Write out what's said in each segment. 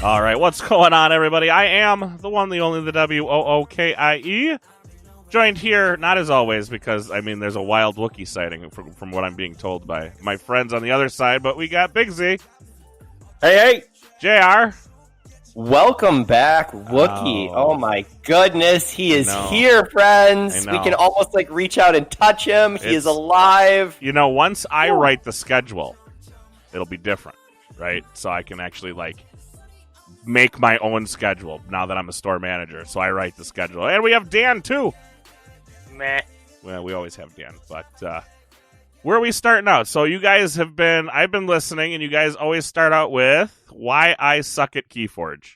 All right, what's going on, everybody? I am the one, the only, the WOOKIE. Joined here, not as always, because, there's a wild Wookiee sighting from what I'm being told by my friends on the other side, but we got Big Z. Hey! JR. Welcome back, Wookiee. Oh my goodness, he is here, friends. We can almost reach out and touch him. He is alive. Once I write the schedule, it'll be different, right? So I can actually make my own schedule now that I'm a store manager. So I write the schedule. And we have Dan too. Meh. Well, we always have Dan, but where are we starting out? So you guys I've been listening, and you guys always start out with why I suck at Keyforge.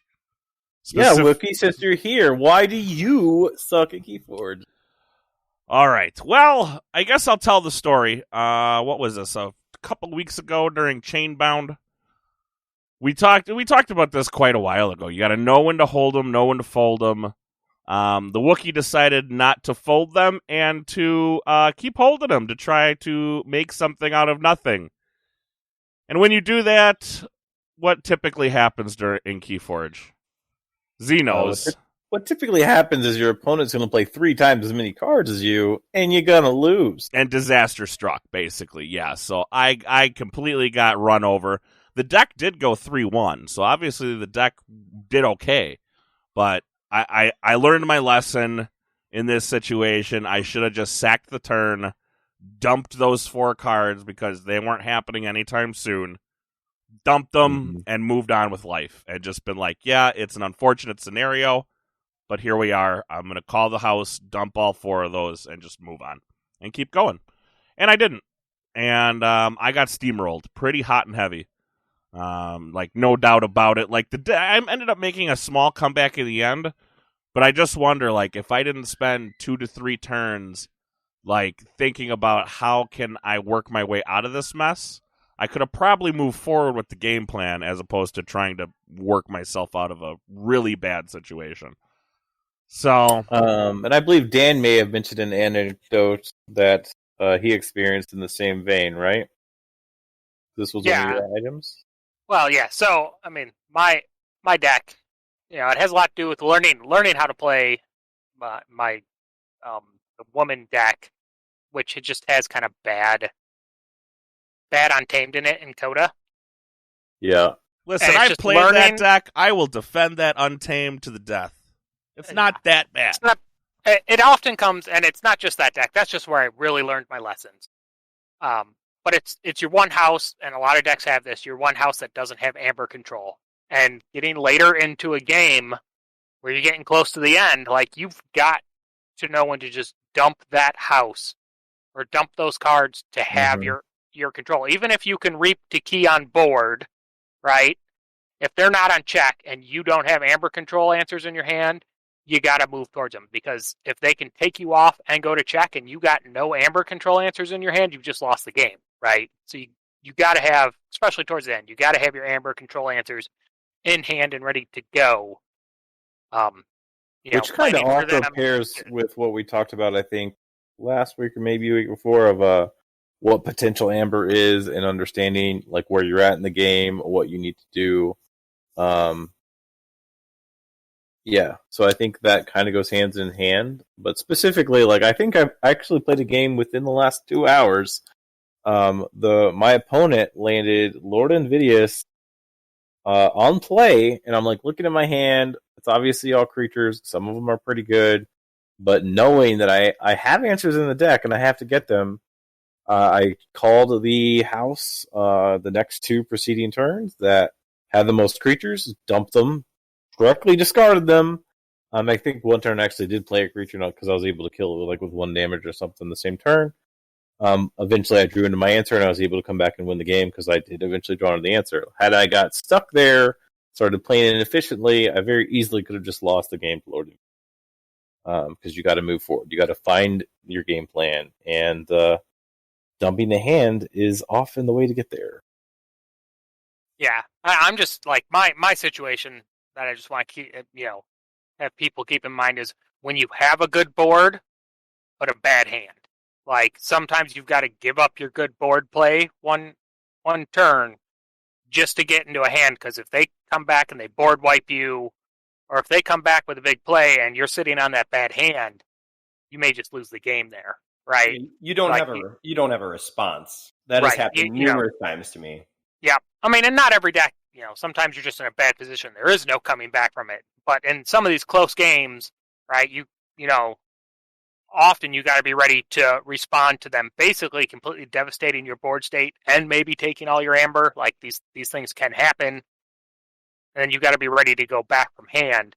Yeah, Wookiee, since you're here, why do you suck at Keyforge? All right. Well, I guess I'll tell the story. What was this? A couple weeks ago during Chainbound, we talked about this quite a while ago. You got to know when to hold them, know when to fold them. The Wookiee decided not to fold them and to keep holding them to try to make something out of nothing. And when you do that, what typically happens in Keyforge? Z knows. What typically happens is your opponent's going to play 3 times as many cards as you, and you're going to lose. And disaster struck, basically, yeah. So I completely got run over. The deck did go 3-1, so obviously the deck did okay. But I learned my lesson in this situation. I should have just sacked the turn, dumped those 4 cards because they weren't happening anytime soon, dumped them, and moved on with life. And just been like, yeah, it's an unfortunate scenario, but here we are. I'm going to call the house, dump all 4 of those, and just move on and keep going. And I didn't. And I got steamrolled pretty hot and heavy. No doubt about it. I ended up making a small comeback at the end, but I just wonder, if I didn't spend 2 to 3 turns, thinking about how can I work my way out of this mess, I could have probably moved forward with the game plan as opposed to trying to work myself out of a really bad situation. So, and I believe Dan may have mentioned an anecdote that he experienced in the same vein, right? This was one of your items? Well, yeah. So, my deck, it has a lot to do with learning how to play my the woman deck, which it just has kind of bad Untamed in it in Coda. Yeah. Listen, I played that deck. I will defend that Untamed to the death. It's not that bad. It often comes, and it's not just that deck. That's just where I really learned my lessons. But it's your one house, and a lot of decks have this, your one house that doesn't have amber control. And getting later into a game where you're getting close to the end, you've got to know when to just dump that house or dump those cards to have your control. Even if you can reap to key on board, right? If they're not on check and you don't have amber control answers in your hand, you got to move towards them, because if they can take you off and go to check and you got no amber control answers in your hand, you've just lost the game, right? So you got to have, especially towards the end, you got to have your amber control answers in hand and ready to go. Which kind of also pairs with what we talked about, I think, last week or maybe a week before, of what potential amber is and understanding where you're at in the game, what you need to do. Yeah, so I think that kind of goes hands in hand. But specifically, I think I've actually played a game within the last 2 hours. My opponent landed Lord Invidious on play, and I'm looking at my hand. It's obviously all creatures. Some of them are pretty good, but knowing that I have answers in the deck and I have to get them, I called the house the next 2 preceding turns that had the most creatures, dumped them, correctly discarded them. I think one turn I actually did play a creature because I was able to kill it with 1 damage or something the same turn. Eventually I drew into my answer and I was able to come back and win the game because I did eventually draw into the answer. Had I got stuck there, started playing inefficiently, I very easily could have just lost the game to Lord. Because you got to move forward. You got to find your game plan, and dumping the hand is often the way to get there. Yeah, I'm just my situation that I just want to keep, have people keep in mind is when you have a good board, but a bad hand. Like, sometimes you've got to give up your good board play one turn just to get into a hand, because if they come back and they board wipe you, or if they come back with a big play and you're sitting on that bad hand, you may just lose the game there, right? You don't Like, have a response. That has Right, happened numerous times to me. Yeah, I mean, and not every deck, sometimes you're just in a bad position. There is no coming back from it. But in some of these close games, right, often you got to be ready to respond to them basically completely devastating your board state and maybe taking all your amber. Like, these things can happen. And then you got to be ready to go back from hand.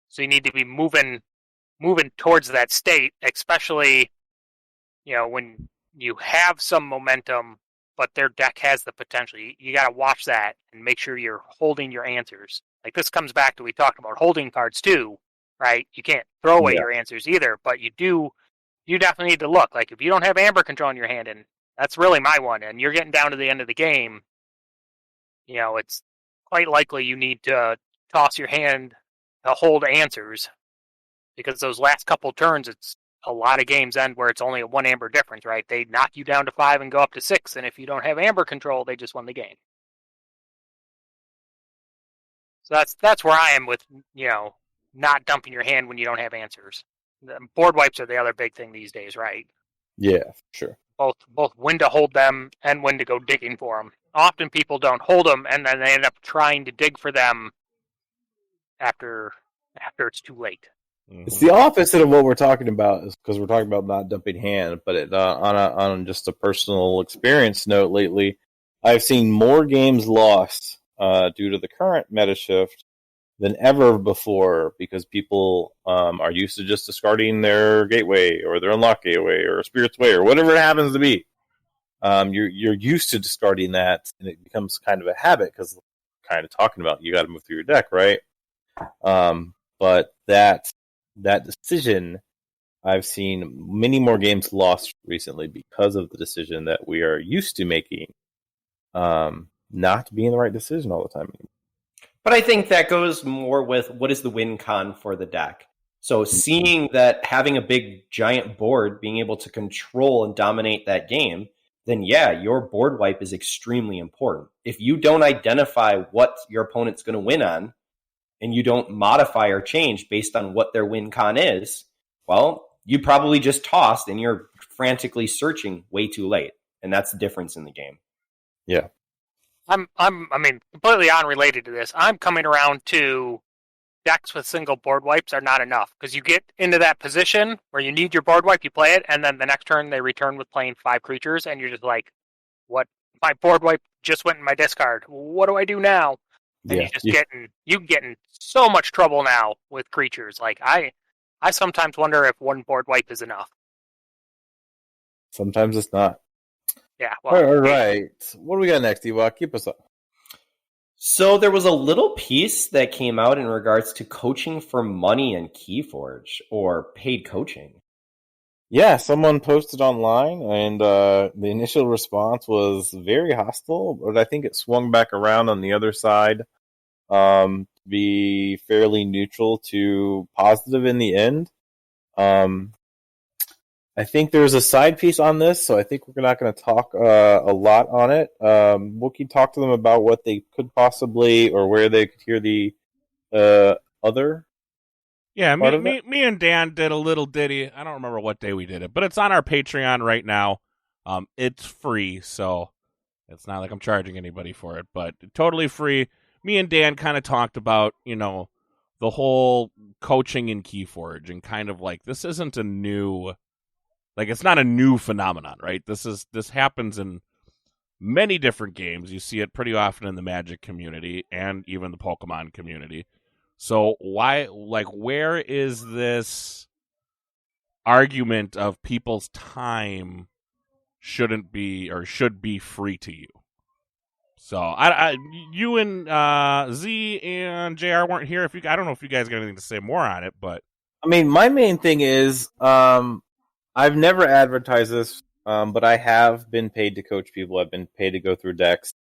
So you need to be moving towards that state, especially, when you have some momentum, but their deck has the potential. You got to watch that and make sure you're holding your answers. Like, this comes back to, we talked about holding cards too, right? You can't throw away your answers either, but you definitely need to look. Like, if you don't have amber control in your hand, and that's really my one, and you're getting down to the end of the game, it's quite likely you need to toss your hand to hold answers, because those last couple turns, it's a lot of games end where it's only a 1 amber difference, right? They knock you down to 5 and go up to 6, and if you don't have amber control, they just won the game. So that's where I am with, not dumping your hand when you don't have answers. The board wipes are the other big thing these days, right? Yeah, sure. Both when to hold them and when to go digging for them. Often people don't hold them, and then they end up trying to dig for them after it's too late. It's the opposite of what we're talking about, is because we're talking about not dumping hand. But on just a personal experience note, lately, I've seen more games lost due to the current meta shift than ever before, because people are used to just discarding their gateway or their unlock gateway or spirit's way or whatever it happens to be. You're used to discarding that, and it becomes kind of a habit, because kind of talking about, you got to move through your deck, right? But that decision, I've seen many more games lost recently because of the decision that we are used to making, not being the right decision all the time anymore. But I think that goes more with what is the win con for the deck. So seeing that having a big giant board, being able to control and dominate that game, then yeah, your board wipe is extremely important. If you don't identify what your opponent's going to win on, and you don't modify or change based on what their win con is, well, you probably just tossed and you're frantically searching way too late. And that's the difference in the game. Yeah. Completely unrelated to this, I'm coming around to decks with single board wipes are not enough, because you get into that position where you need your board wipe, you play it, and then the next turn they return with playing 5 creatures, and you're just like, what? My board wipe just went in my discard. What do I do now? And you get in so much trouble now with creatures. Like, I sometimes wonder if 1 board wipe is enough. Sometimes it's not. Yeah. Well, all right. What do we got next, Ewok? Keep us up. So there was a little piece that came out in regards to coaching for money in Keyforge, or paid coaching. Yeah, someone posted online, and the initial response was very hostile, but I think it swung back around on the other side to be fairly neutral to positive in the end. I think there's a side piece on this, so I think we're not going to talk a lot on it. Wookie talked to them about what they could possibly, or where they could hear the other. Yeah, me and Dan did a little ditty. I don't remember what day we did it, but it's on our Patreon right now. It's free, so it's not like I'm charging anybody for it, but totally free. Me and Dan kind of talked about, the whole coaching in Keyforge, and kind of like, this isn't a new, like, it's not a new phenomenon, right? This happens in many different games. You see it pretty often in the Magic community and even the Pokemon community. So where is this argument of people's time shouldn't be or should be free to you? So you and Z and JR weren't here. I don't know if you guys got anything to say more on it, but I mean, my main thing is, I've never advertised this, but I have been paid to coach people. I've been paid to go through decks.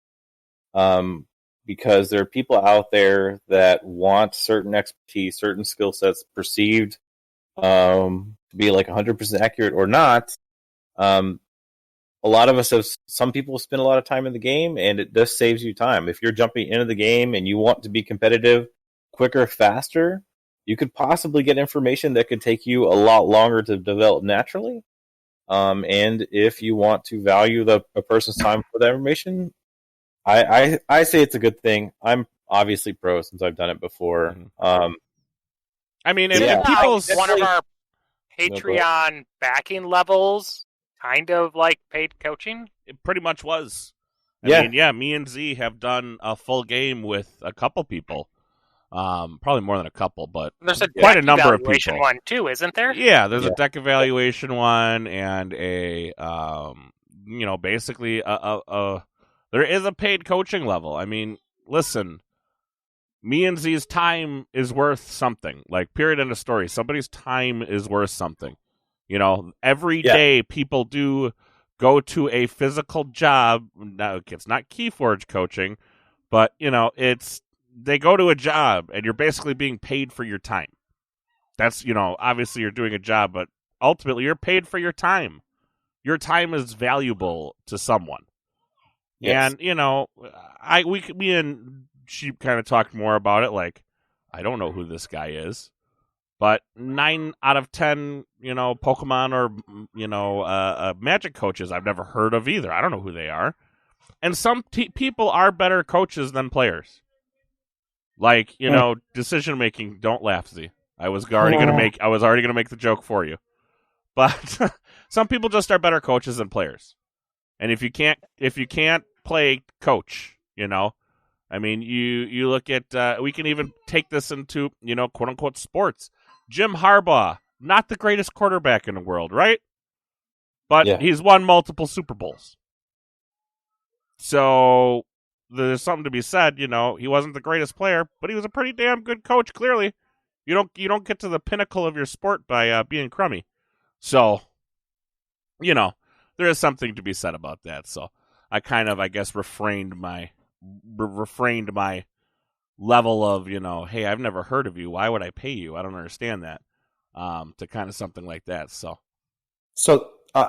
Because there are people out there that want certain expertise, certain skill sets perceived to be like 100% accurate or not, A lot of us have, some people spend a lot of time in the game, and it just saves you time. If you're jumping into the game and you want to be competitive quicker, faster, you could possibly get information that could take you a lot longer to develop naturally. And if you want to value a person's time for that information, I say it's a good thing. I'm obviously pro since I've done it before. I mean, Isn't and people's one of our Patreon backing levels kind of like paid coaching? It pretty much was. Yeah. I mean, me and Z have done a full game with a couple people. Probably more than a couple, but there's quite a number of evaluation people. one too, isn't there? Yeah, there's a deck evaluation one and a basically there is a paid coaching level. I mean, listen, me and Z's time is worth something. Like, period, end of story. Somebody's time is worth something. You know, every day people do go to a physical job. Now, it's not Keyforge coaching, but, you know, they go to a job and you're basically being paid for your time. That's, you know, obviously you're doing a job, but ultimately you're paid for your time. Your time is valuable to someone. Yes. And, you know, me and Sheep kind of talked more about it. Like, I don't know who this guy is, but 9 out of 10, you know, Pokemon or, you know, Magic coaches I've never heard of either. I don't know who they are. And some people are better coaches than players. Like, you know, decision making. Don't laugh, Z. I was already gonna make the joke for you. But some people just are better coaches than players. And if you can't play coach, you know, I mean, you look at we can even take this into, you know, quote unquote sports. Jim Harbaugh, not the greatest quarterback in the world, right? But he's won multiple Super Bowls. So there's something to be said, you know, he wasn't the greatest player, but he was a pretty damn good coach, clearly. You don't get to the pinnacle of your sport by being crummy. So, you know, there is something to be said about that. So I kind of, I guess, refrained my level of, you know, hey, I've never heard of you. Why would I pay you? I don't understand that. To kind of something like that. So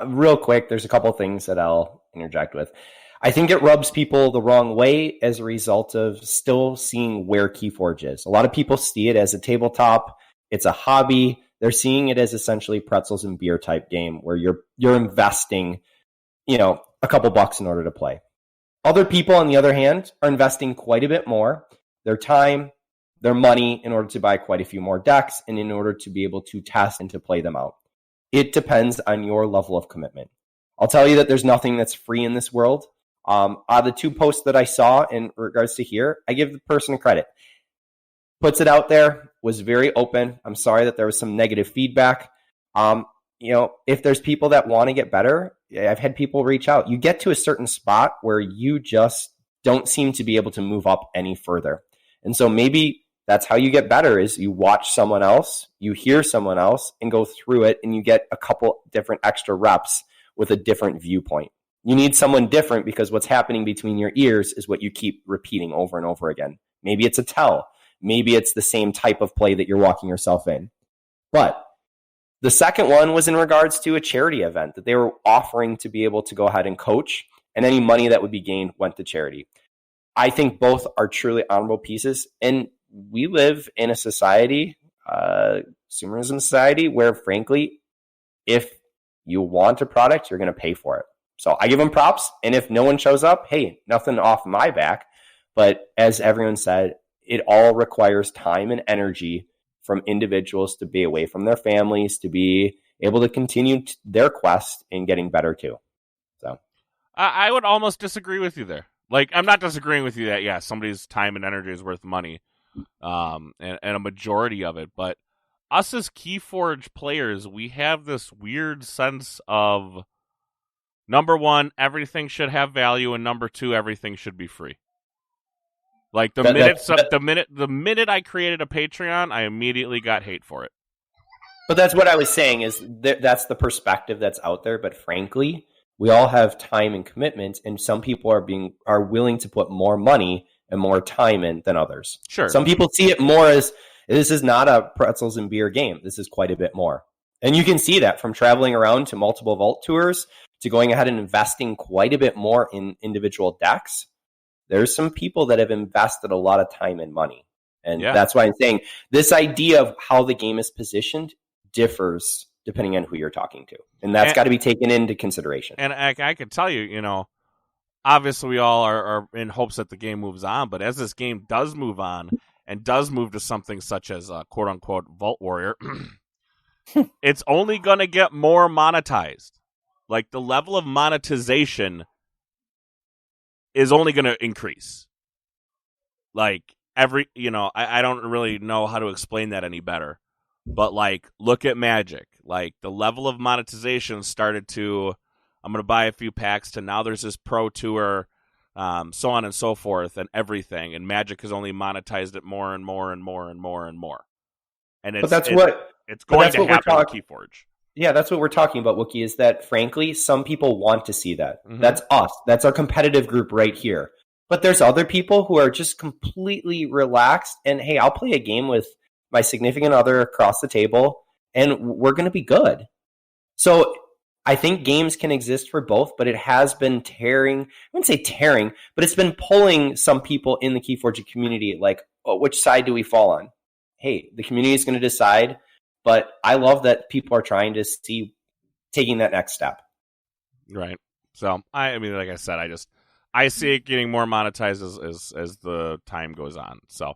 real quick, there's a couple of things that I'll interject with. I think it rubs people the wrong way as a result of still seeing where Keyforge is. A lot of people see it as a tabletop. It's a hobby. They're seeing it as essentially pretzels and beer type game where you're investing, you know, a couple bucks in order to play. Other people, on the other hand, are investing quite a bit more, their time, their money, in order to buy quite a few more decks and in order to be able to test and to play them out. It depends on your level of commitment. I'll tell you that there's nothing that's free in this world. The 2 posts that I saw in regards to here, I give the person credit. Puts it out there, was very open. I'm sorry that there was some negative feedback. You know, if there's people that want to get better, I've had people reach out. You get to a certain spot where you just don't seem to be able to move up any further. And so maybe that's how you get better is you watch someone else, you hear someone else and go through it, and you get a couple different extra reps with a different viewpoint. You need someone different because what's happening between your ears is what you keep repeating over and over again. Maybe it's a tell. Maybe it's the same type of play that you're walking yourself in. But the second one was in regards to a charity event that they were offering to be able to go ahead and coach, and any money that would be gained went to charity. I think both are truly honorable pieces. And we live in a society, consumerism society, where frankly, if you want a product, you're going to pay for it. So I give them props. And if no one shows up, hey, nothing off my back. But as everyone said, it all requires time and energy from individuals to be away from their families, to be able to continue their quest in getting better too. So I would almost disagree with you there. Like, I'm not disagreeing with you that, yeah, somebody's time and energy is worth money, and a majority of it. But us as Keyforge players, we have this weird sense of, number one, everything should have value, and number two, everything should be free. Like the minute I created a Patreon, I immediately got hate for it. But that's what I was saying is that's the perspective that's out there. But frankly, we all have time and commitment, and some people are willing to put more money and more time in than others. Sure. Some people see it more as this is not a pretzels and beer game. This is quite a bit more. And you can see that from traveling around to multiple vault tours to going ahead and investing quite a bit more in individual decks. There's some people that have invested a lot of time and money. And that's why I'm saying this idea of how the game is positioned differs depending on who you're talking to. And that's got to be taken into consideration. And I can tell you, obviously we all are in hopes that the game moves on, but as this game does move on and does move to something such as quote-unquote Vault Warrior, it's only going to get more monetized. Like, the level of monetization is only going to increase. Like, I don't really know how to explain that any better. But, like, look at Magic. Like, the level of monetization started to, I'm going to buy a few packs, to now there's this Pro Tour, so on and so forth, and everything. And Magic has only monetized it more and more and more and more and more. And it's going to happen with Keyforge. Yeah, that's what we're talking about, Wookie, is that, frankly, some people want to see that. Mm-hmm. That's us. That's our competitive group right here. But there's other people who are just completely relaxed, and, hey, I'll play a game with my significant other across the table, and we're going to be good. So I think games can exist for both, but it has been tearing, I wouldn't say tearing, but it's been pulling some people in the Keyforge community, like, oh, which side do we fall on? Hey, the community is going to decide, but I love that people are trying to see taking that next step. Right. So, I mean, like I said, I see it getting more monetized as the time goes on. So,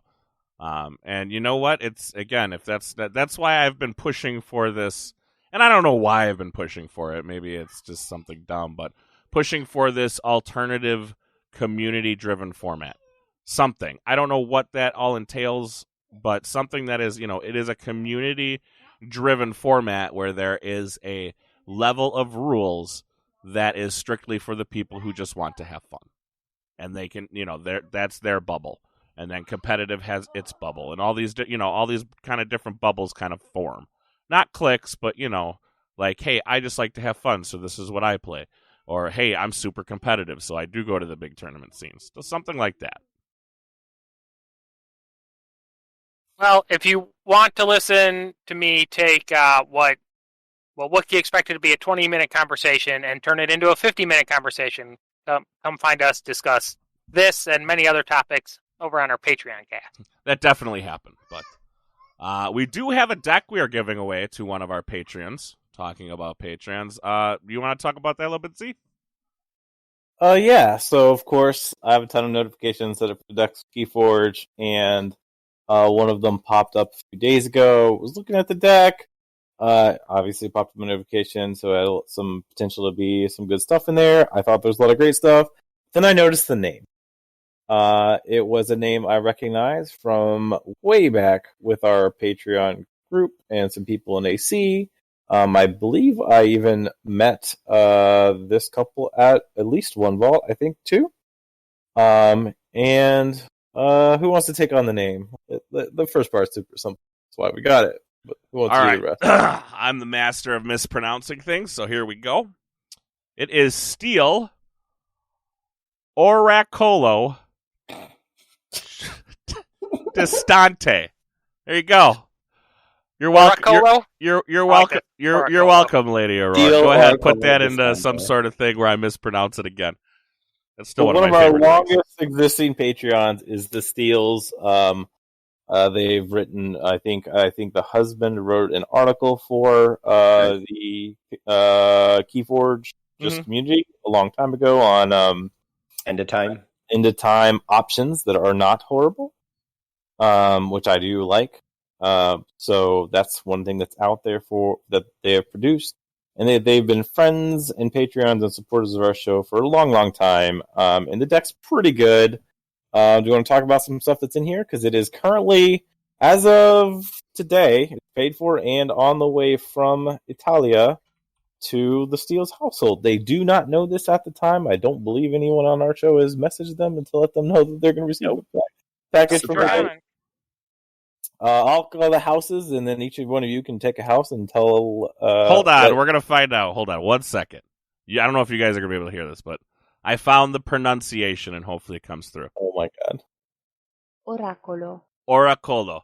and you know what? It's, again, if that's why I've been pushing for this, and I don't know why I've been pushing for it. Maybe it's just something dumb, but pushing for this alternative community-driven format. Something. I don't know what that all entails, but something that is, it is a community-driven format where there is a level of rules that is strictly for the people who just want to have fun. And they can, that's their bubble. And then competitive has its bubble. And all these kind of different bubbles kind of form. Not cliques, but, like, hey, I just like to have fun, so this is what I play. Or, hey, I'm super competitive, so I do go to the big tournament scenes. So something like that. Well, if you want to listen to me take what Wookie expected to be a 20-minute conversation and turn it into a 50-minute conversation, come find us discuss this and many other topics over on our Patreon cast. That definitely happened, but we do have a deck we are giving away to one of our Patreons. Talking about Patreons, you want to talk about that a little bit, Z? Yeah. So of course, I have a ton of notifications that are for decks Keyforge, and one of them popped up a few days ago. Was looking at the deck. Obviously popped up a notification, so it had some potential to be some good stuff in there. I thought there was a lot of great stuff. Then I noticed the name. It was a name I recognized from way back with our Patreon group and some people in AC. I believe I even met this couple at least one vault, I think two. And who wants to take on the name? The first part's super simple. That's why we got it. But who wants to do the rest? I'm the master of mispronouncing things, so here we go. It is Steel Oracolo Distante. There you go. You're welcome. You're welcome. You're welcome, Lady Aurora. Go ahead, put that into some sort of thing where I mispronounce it again. That's still one of my favorite longest things. Existing Patreons is the Steels. They've written, I think the husband wrote an article for the Keyforge community a long time ago on End of Time options that are not horrible, which I do like. So that's one thing that's out there for that they have produced, and they've been friends and Patreons and supporters of our show for a long, long time. And the deck's pretty good. Do you want to talk about some stuff that's in here? Because it is currently, as of today, it's paid for and on the way from Italia to the Steele's household. They do not know this at the time. I don't believe anyone on our show has messaged them to let them know that they're going to receive a package from us. I'll call the houses, and then each one of you can take a house and tell... Hold on, we're going to find out. Hold on, 1 second. I don't know if you guys are going to be able to hear this, but I found the pronunciation, and hopefully it comes through. Oh my god. Oracolo. Oracolo.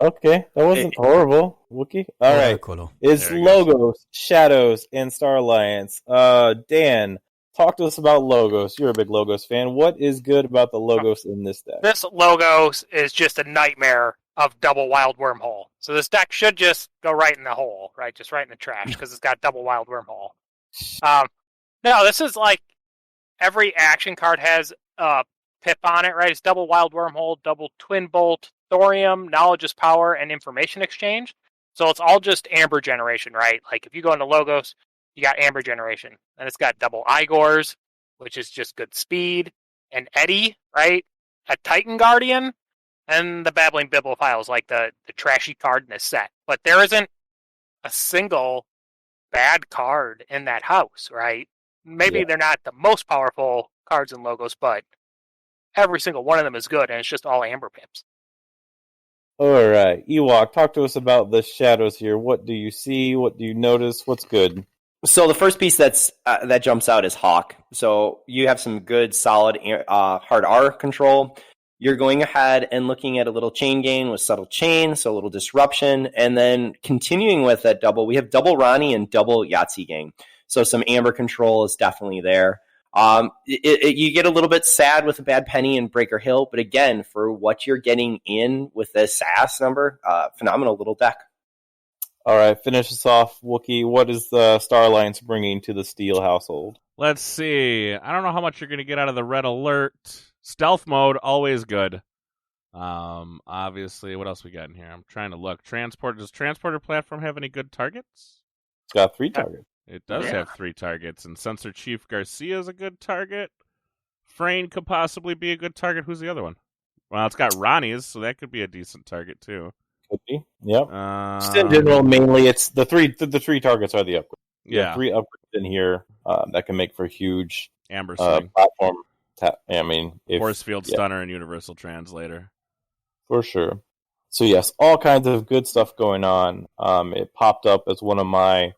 Okay, that wasn't horrible, Wookie. All right, Oracolo. is There he goes. Logos, Shadows, and Star Alliance. Dan, talk to us about Logos. You're a big Logos fan. What is good about the Logos in this deck? This Logos is just a nightmare of double wild wormhole. So this deck should just go right in the hole, right? Just right in the trash because it's got double wild wormhole. No, this is like every action card has a pip on it, right? It's double wild wormhole, double twin bolt, thorium, knowledge is power, and information exchange. So it's all just amber generation, right? Like if you go into Logos, you got amber generation. And it's got double Igors, which is just good speed, and Eddie, right? A Titan Guardian, and the Babbling Bibliophile is like the trashy card in this set. But there isn't a single bad card in that house, right? Maybe they're not the most powerful cards in Logos, but every single one of them is good, and it's just all amber pips. All right, Ewok, talk to us about the Shadows here. What do you see? What do you notice? What's good? So the first piece that jumps out is Hawk. So you have some good, solid hard R control. You're going ahead and looking at a little chain gain with subtle chain, so a little disruption, and then continuing with that double. We have double Ronnie and double Yahtzee gang. So some amber control is definitely there. You get a little bit sad with a bad penny and Breaker Hill, but again, for what you're getting in with this SAS number, phenomenal little deck. All right, finish us off, Wookie. What is the Star Alliance bringing to the Steel household? Let's see. I don't know how much you're going to get out of the red alert. Stealth mode, always good. Obviously, what else we got in here? I'm trying to look. Does Transporter platform have any good targets? It's got 3 targets. It does have 3 targets, and Sensor Chief Garcia is a good target. Frayne could possibly be a good target. Who's the other one? Well, it's got Ronnie's, so that could be a decent target too. Could be. Yep. Just in general, mainly it's the three targets are the upgrades. Yeah. 3 upgrades in here that can make for huge Amber Swing, platform. Force Field Stunner, and Universal Translator. For sure. So yes, all kinds of good stuff going on. It popped up as one of my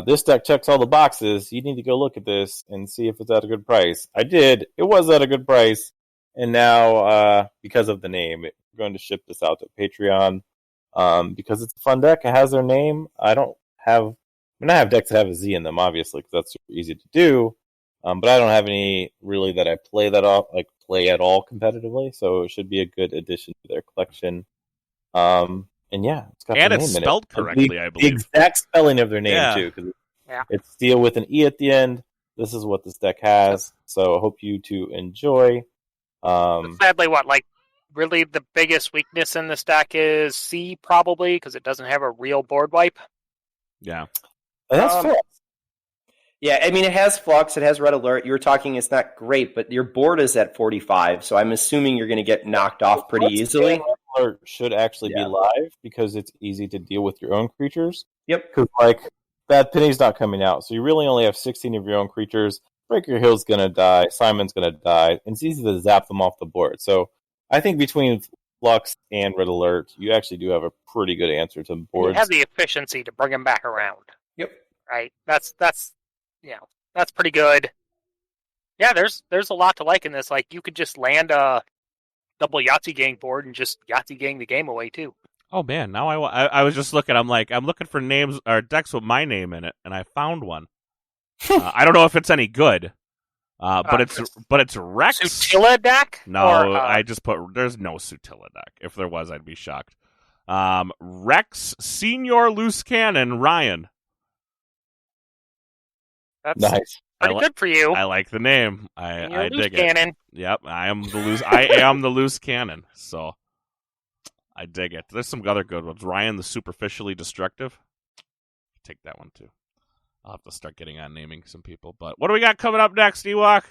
this deck checks all the boxes. You need to go look at this and see if it's at a good price. I did. It was at a good price. And now, because of the name, we're going to ship this out to Patreon. Because it's a fun deck. It has their name. I have decks that have a Z in them, obviously, because that's super easy to do. But I don't have any really that I play at all competitively. So it should be a good addition to their collection. And yeah, it's got And their it's name spelled in it. correctly, I believe. The exact spelling of their name, too. Because it's Steel with an E at the end. This is what this deck has. So I hope you two enjoy. Sadly, really the biggest weakness in this deck is C, probably, because it doesn't have a real board wipe. Yeah. That's fair. Yeah, I mean, it has Flux, it has Red Alert. You were talking it's not great, but your board is at 45, so I'm assuming you're going to get knocked off pretty easily. Red Alert should actually be live because it's easy to deal with your own creatures. Yep. Because, Bad Penny's not coming out, so you really only have 16 of your own creatures. Breaker Hill's going to die, Simon's going to die, and it's easy to zap them off the board. So I think between Flux and Red Alert, you actually do have a pretty good answer to boards. You have the efficiency to bring them back around. Yep. Right? That's pretty good. Yeah, there's a lot to like in this. Like, you could just land a double Yahtzee gang board and just Yahtzee gang the game away, too. Oh, man. Now I was just looking. I'm looking for names or decks with my name in it, and I found one. I don't know if it's any good. But it's Rex. Sutilla deck? No, I just put. There's no Sutilla deck. If there was, I'd be shocked. Rex Senior Loose Cannon Ryan. That's nice. Pretty good for you. I like the name. I dig cannon. it. Yep, I am the loose cannon. So I dig it. There's some other good ones. Ryan the Superficially Destructive. Take that one too. I'll have to start getting on naming some people. But what do we got coming up next, Ewok?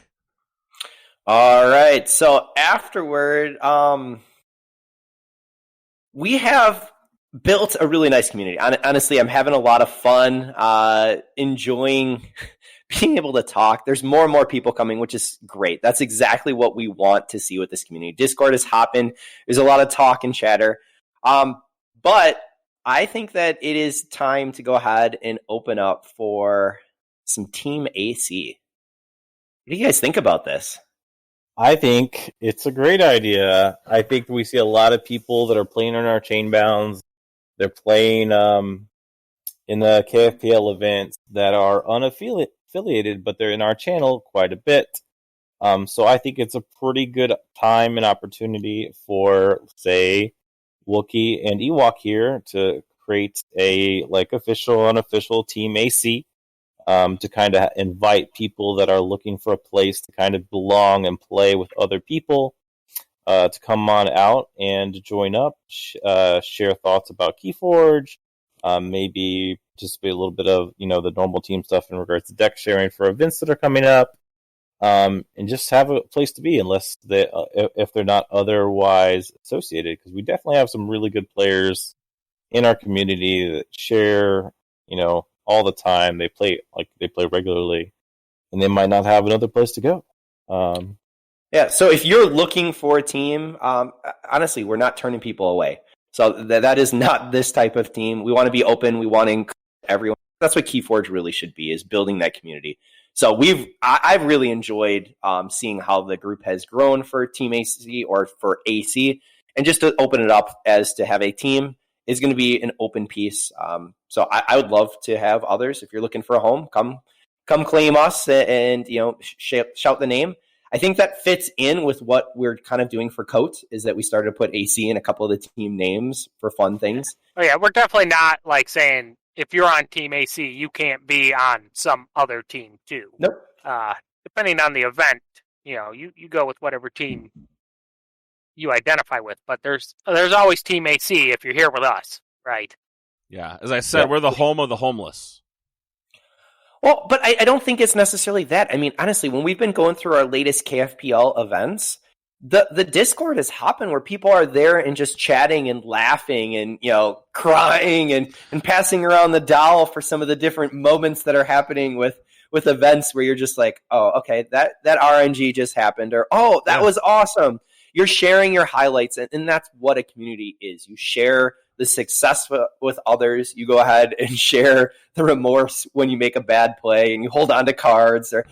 All right. So afterward, we have built a really nice community. Honestly, I'm having a lot of fun, enjoying being able to talk. There's more and more people coming, which is great. That's exactly what we want to see with this community. Discord is hopping. There's a lot of talk and chatter. But I think that it is time to go ahead and open up for some Team AC. What do you guys think about this? I think it's a great idea. I think we see a lot of people that are playing on our chain bounds. They're playing in the KFPL events that are unaffiliated, but they're in our channel quite a bit. So I think it's a pretty good time and opportunity for, say, Wookie and Ewok here to create a official, unofficial Team AC, to kind of invite people that are looking for a place to kind of belong and play with other people, to come on out and join up, share thoughts about Keyforge, maybe participate a little bit of the normal team stuff in regards to deck sharing for events that are coming up. And just have a place to be, unless if they're not otherwise associated, because we definitely have some really good players in our community that share, all the time. They play regularly, and they might not have another place to go. Yeah, so if you're looking for a team, honestly, we're not turning people away. So that is not this type of team. We want to be open. We want to encourage everyone. That's what Keyforge really should be, is building that community. So I've really enjoyed seeing how the group has grown for Team AC or for AC, and just to open it up as to have a team is going to be an open piece. So I would love to have others. If you're looking for a home, come claim us and shout the name. I think that fits in with what we're kind of doing for Coat, is that we started to put AC in a couple of the team names for fun things. Oh yeah, we're definitely not saying, if you're on Team AC, you can't be on some other team too. Nope. Depending on the event, you go with whatever team you identify with. But there's always Team AC if you're here with us, right? Yeah, as I said, we're the home of the homeless. Well, but I don't think it's necessarily that. I mean, honestly, when we've been going through our latest KFPL events, the Discord is hopping where people are there and just chatting and laughing and crying and passing around the doll for some of the different moments that are happening with events where you're just like, oh, okay, that RNG just happened, or oh, that was awesome. You're sharing your highlights, and that's what a community is. You share the success with others. You go ahead and share the remorse when you make a bad play, and you hold on to cards, or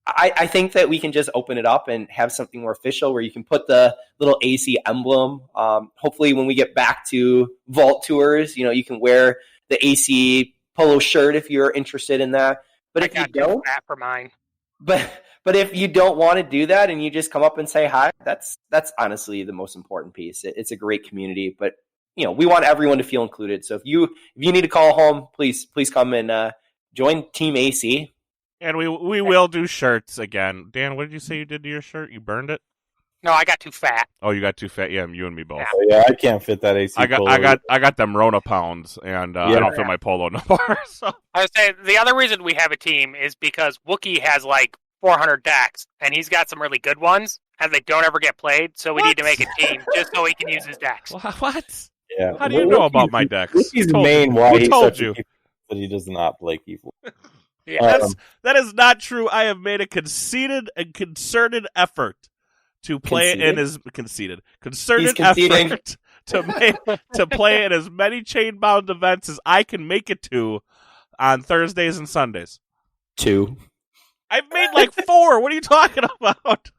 I think that we can just open it up and have something more official where you can put the little AC emblem. Hopefully when we get back to Vault Tours, you can wear the AC polo shirt if you're interested in that. But if you don't, for mine. But if you don't want to do that and you just come up and say hi, that's honestly the most important piece. It's a great community, but we want everyone to feel included. So if you need to call home, please come and join Team AC. And we will do shirts again. Dan, what did you say you did to your shirt? You burned it? No, I got too fat. Oh, you got too fat. Yeah, you and me both. Yeah, I can't fit that AC. I got them Rona pounds, and I don't fit my polo no more. So I was saying the other reason we have a team is because Wookie has 400 decks, and he's got some really good ones, and they don't ever get played. So we need to make a team just so he can use his decks. What? Yeah. How do you know about my decks? Wookie's main why he told you that he does not play Keyforge. Yeah, that is not true. I have made a conceited and concerted effort to play in as concerted effort to play in as many chain-bound events as I can make it to on Thursdays and Sundays. 2. I've made 4. What are you talking about?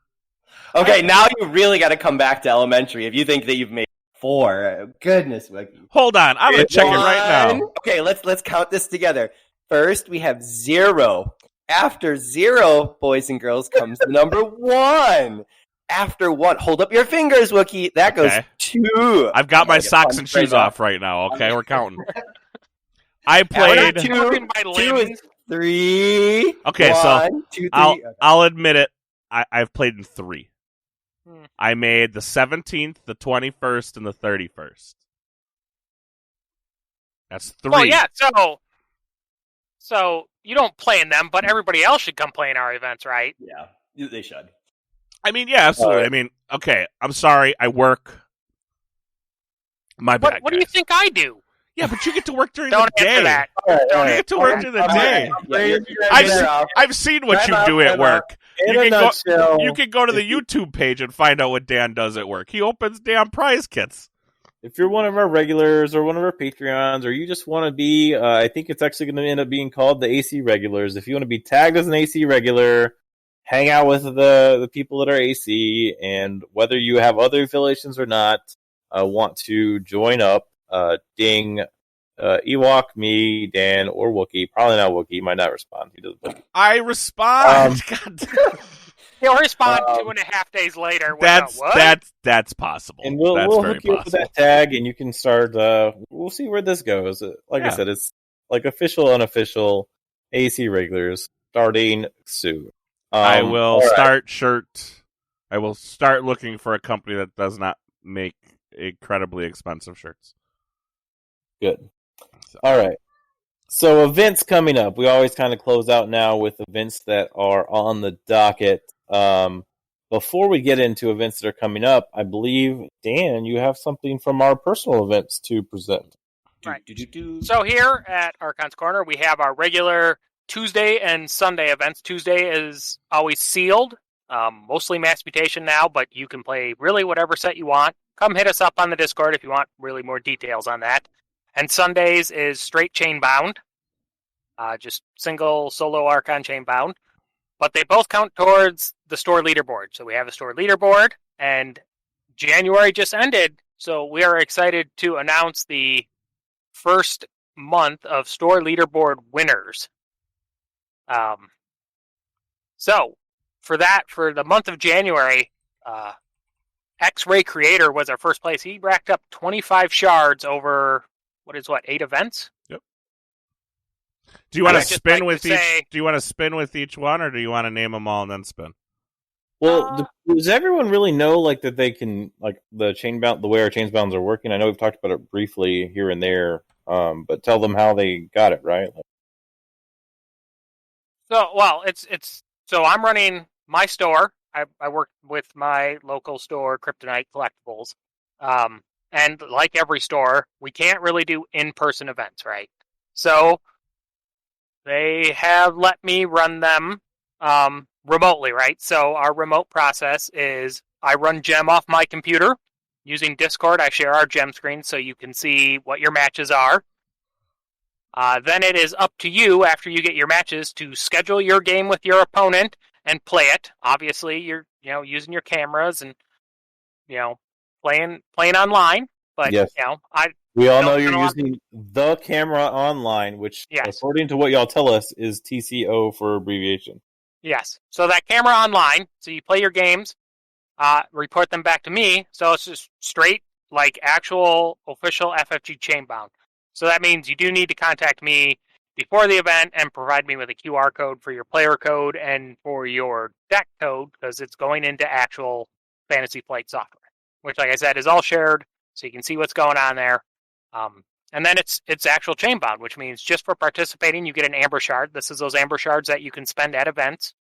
Okay, now you really got to come back to elementary if you think that you've made 4. Goodness, Wookie. Hold on, I'm gonna check it right now. Okay, let's count this together. First, we have 0. After 0, boys and girls, comes the number 1. After 1, hold up your fingers, Wookie. That goes 2. I've got my socks and shoes off right now. Okay, we're counting. I played 2 is 3. Okay, 1, so 2, 3. I'll admit it. I've played in 3. I made the 17th, the 21st, and the 31st. That's 3. Well, yeah. So you don't play in them, but everybody else should come play in our events, right? Yeah, they should. I mean, yeah, absolutely. I mean, okay, I'm sorry, I work. My bad. What do you think I do? Yeah, but you get to work during Don't the day. answer that. You get to work during the day. I've seen what you do at work. You can go to the YouTube page and find out what Dan does at work. He opens damn prize kits. If you're one of our regulars or one of our Patreons, or you just want to be, I think it's actually going to end up being called the AC Regulars. If you want to be tagged as an AC Regular hang out with the people that are AC, and whether you have other affiliations or not, want to join up, ding Ewok, me, Dan, or Wookie. Probably not Wookie. He might not respond. He doesn't. I respond. God. He'll respond 2.5 days later. That's possible. And we'll very hook you up with that tag, and you can start. We'll see where this goes. Like I said, it's like official, unofficial AC regulars starting soon. I will start shirt. I will start looking for a company that does not make incredibly expensive shirts. Good. All right. So events coming up. We always kind of close out now with events that are on the docket. Before we get into events that are coming up, I believe, Dan, you have something from our personal events to present. Right. So here at Archon's Corner, we have our regular Tuesday and Sunday events. Tuesday is always sealed, mostly Mass Mutation now, but you can play really whatever set you want. Come hit us up on the Discord if you want really more details on that. And Sundays is straight chain bound, just single solo Archon chain bound. But they both count towards the store leaderboard. So we have a store leaderboard, and January just ended. So we are excited to announce the first month of store leaderboard winners. So for the month of January, X-Ray Creator was our first place. He racked up 25 shards over 8 events? Yep. Do you want to spin with each? Do you want to spin with each one, or do you want to name them all and then spin? Well, does everyone really know that they can the way our chains bounds are working? I know we've talked about it briefly here and there, but tell them how they got it right. So I'm running my store. I work with my local store, Kryptonite Collectibles. And like every store, we can't really do in-person events, right? So they have let me run them remotely, right? So our remote process is I run Gem off my computer. Using Discord, I share our Gem screen so you can see what your matches are. Then it is up to you, after you get your matches, to schedule your game with your opponent and play it. Obviously, you're using your cameras and playing online. But yes. We all know you're using the camera online, which, according to what y'all tell us, is TCO for abbreviation. Yes. So that camera online, so you play your games, report them back to me. So it's just straight, actual official FFG chainbound. So that means you do need to contact me before the event and provide me with a QR code for your player code and for your deck code, because it's going into actual Fantasy Flight software, which, like I said, is all shared, so you can see what's going on there. And then it's actual chainbound, which means just for participating, you get an Amber Shard. This is those Amber Shards that you can spend at events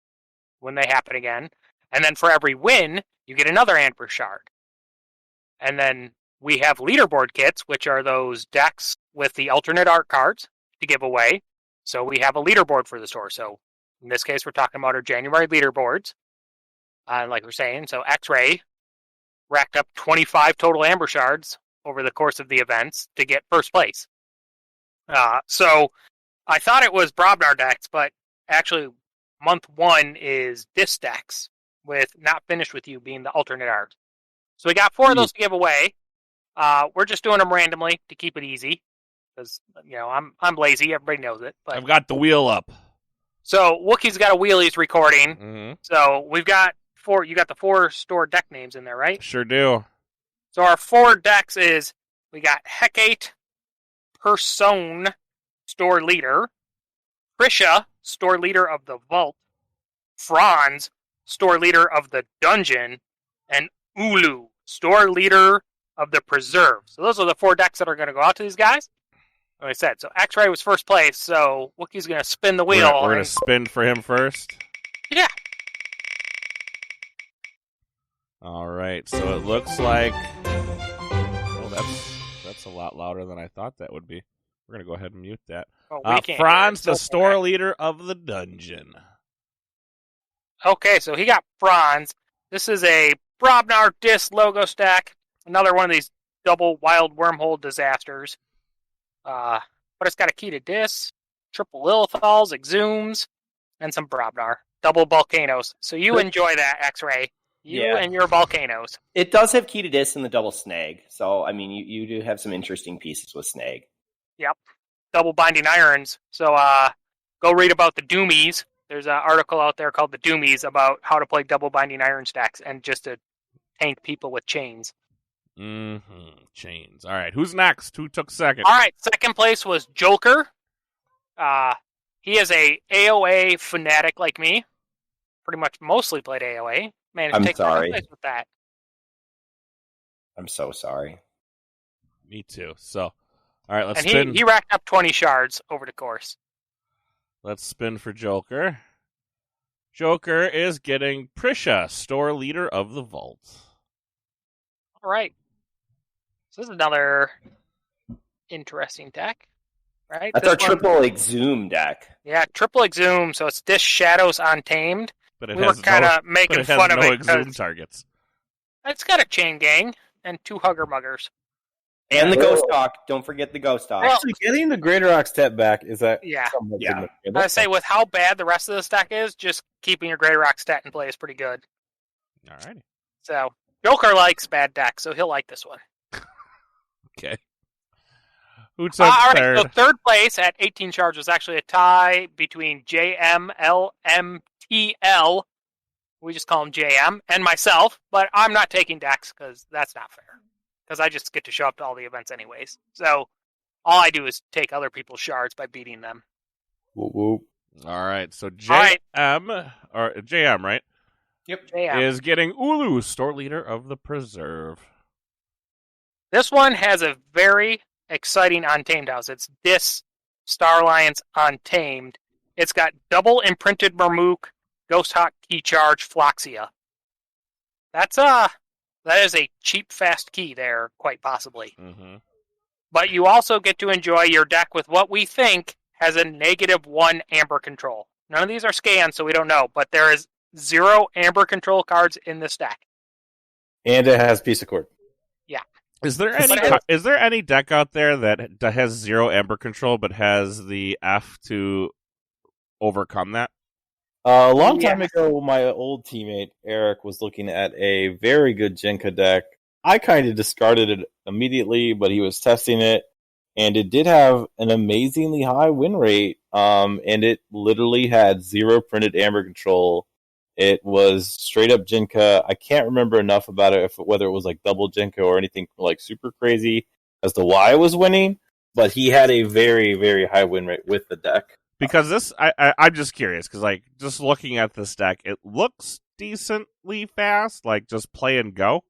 when they happen again. And then for every win, you get another Amber Shard. And then we have leaderboard kits, which are those decks with the alternate art cards to give away. So we have a leaderboard for the store. So in this case, we're talking about our January leaderboards. Like we're saying, so X-Ray racked up 25 total Amber Shards over the course of the events to get first place. So I thought it was Brobnar decks, but actually month 1 is Dis decks, with Not Finished With You being the alternate art. So we got 4 of those to give away. We're just doing them randomly to keep it easy, because I'm lazy. Everybody knows it. But I've got the wheel up. So Wookie's got a wheel he's recording. Mm-hmm. So we've got 4. You got the 4 store deck names in there, right? Sure do. So our 4 decks is, we got Hecate, Persone, store leader, Prisha, store leader of the vault, Franz, store leader of the dungeon, and Ulu, store leader of the preserve. So those are the 4 decks that are going to go out to these guys. Like I said, so X-Ray was first place, so Wookie's going to spin the wheel. We're going to spin for him first? Yeah. All right, so it looks like... that's a lot louder than I thought that would be. We're going to go ahead and mute that. Franz, the store leader of the dungeon. Okay, so he got Franz. This is a Brobnar Dis logo stack. Another one of these double wild wormhole disasters. But it's got a key to Dis, triple Lilithals, Exhumes, and some Brobnar. double volcanoes. So you enjoy that, X-Ray. You and your volcanoes. It does have key to dis and the double snag. So, I mean, you do have some interesting pieces with snag. Yep. Double binding irons. So go read about the Doomies. There's an article out there called the Doomies about how to play double binding iron stacks and just to tank people with chains. Chains. All right. Who's next? Who took second? All right. Second place was Joker. He is a AOA fanatic like me. Pretty much mostly played AOA. Man, I'm take sorry. second place with that. I'm so sorry. Me too. So, all right, let's And spin. he racked up 20 shards over the course. Let's spin for Joker. Joker is getting Prisha, store leader of the vault. All right. So this is another interesting deck, right? That's our triple exhume deck. Yeah, triple exhume. So it's Dish Shadows Untamed. But it We were has kind no, of making but it has fun of no it exhume because targets. it's got a chain gang and 2 hugger muggers. And the Ghost Hawk. Don't forget the Ghost Hawk. Well, Actually, getting the Greater Oxtet back is that Yeah. somewhat Yeah. significant. I say with how bad the rest of this deck is, just keeping your Grey Rock stat in play is pretty good. All righty. So Joker likes bad decks, so he'll like this one. Okay. Who took All right, third? so third place at 18 shards was actually a tie between JMLMTL, we just call him JM, and myself, but I'm not taking decks because that's not fair. Because I just get to show up to all the events anyways. So all I do is take other people's shards by beating them. Whoop, whoop. All right, so right. JM, right? Yep. JM. Is getting Ulu, store leader of the preserve. This one has a very exciting Untamed house. It's this Star Alliance Untamed. It's got double imprinted Marmook, Ghost Hawk Key Charge, Floxia. That is a cheap, fast key there, quite possibly. Mm-hmm. But you also get to enjoy your deck with what we think has a -1 Amber control. None of these are scanned, so we don't know, but there is 0 Amber control cards in this deck. And it has piece of cord. Is there any deck out there that has 0 Amber control but has the F to overcome that? A long time ago, my old teammate Eric was looking at a very good Jinka deck. I kind of discarded it immediately, but he was testing it, and it did have an amazingly high win rate. And it literally had 0 printed Amber control. It was straight up Jinka. I can't remember enough about it, whether it was like double Jinka or anything like super crazy as to why I was winning. But he had a very, very high win rate with the deck. Because this, I'm just curious, because like just looking at this deck, it looks decently fast, like just play and go.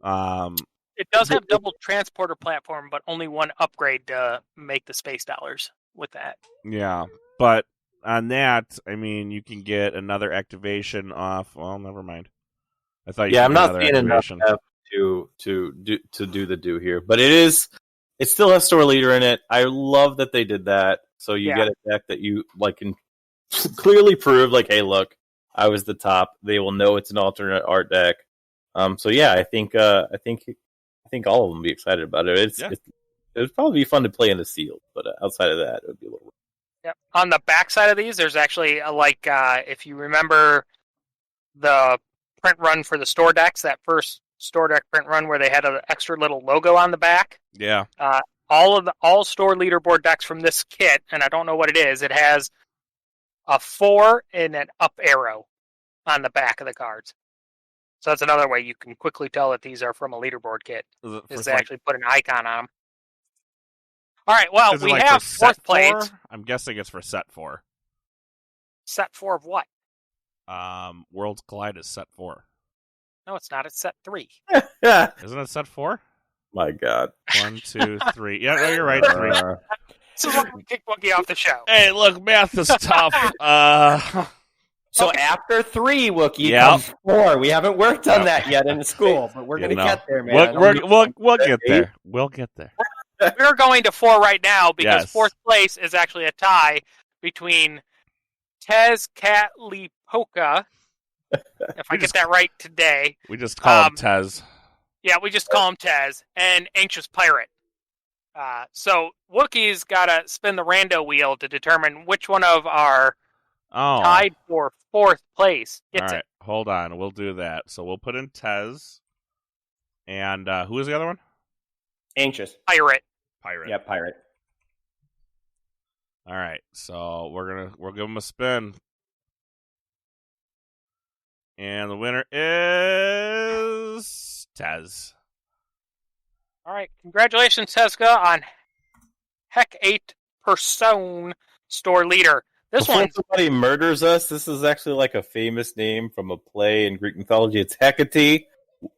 It does have double transporter platform, but only 1 upgrade to make the space dollars with that. Yeah, but on that, I mean, you can get another activation off. Well, never mind. I thought. I'm not seeing enough to do the do here, but it still has store leader in it. I love that they did that. So you get a deck that you like can clearly prove, like, hey, look, I was the top. They will know it's an alternate art deck. So yeah, I think all of them will be excited about it. It would probably be fun to play in the sealed, but outside of that, it would be a little. Yep. On the back side of these, there's actually if you remember the print run for the store decks, that first store deck print run where they had an extra little logo on the back. Yeah. All store leaderboard decks from this kit, and I don't know what it is. It has a 4 and an up arrow on the back of the cards. So that's another way you can quickly tell that these are from a leaderboard kit. Is to actually put an icon on them. All right, well, we have 4th place. I'm guessing it's for set 4. Set 4 of what? Worlds Collide is set 4. No, it's not. It's set 3. Yeah. Isn't it set 4? My God. 1, 2, 3. Yeah, no, you're right. 3. This is why we kick Wookie off the show. Hey, look, math is tough. So after 3, Wookie, comes 4. We haven't worked on that yet in school, but we're going to get there, man. We'll get there. We'll get there. We're going to 4 right now because 4th place is actually a tie between Tezcatlipoca, if I get that right today. We just call him Tez. Yeah, we just call him Tez, and Anxious Pirate. So Wookie's got to spin the rando wheel to determine which one of our Oh. tied for 4th place All gets right, it. hold on. We'll do that. So we'll put in Tez. And who was the other one? Anxious. Pirate. Pirate. Yeah, pirate. All right, so we'll give him a spin. And the winner is Tez. All right, congratulations, Teska, on Heck 8 Persone store leader. This Before one, somebody murders us, this is actually like a famous name from a play in Greek mythology. It's Hecate.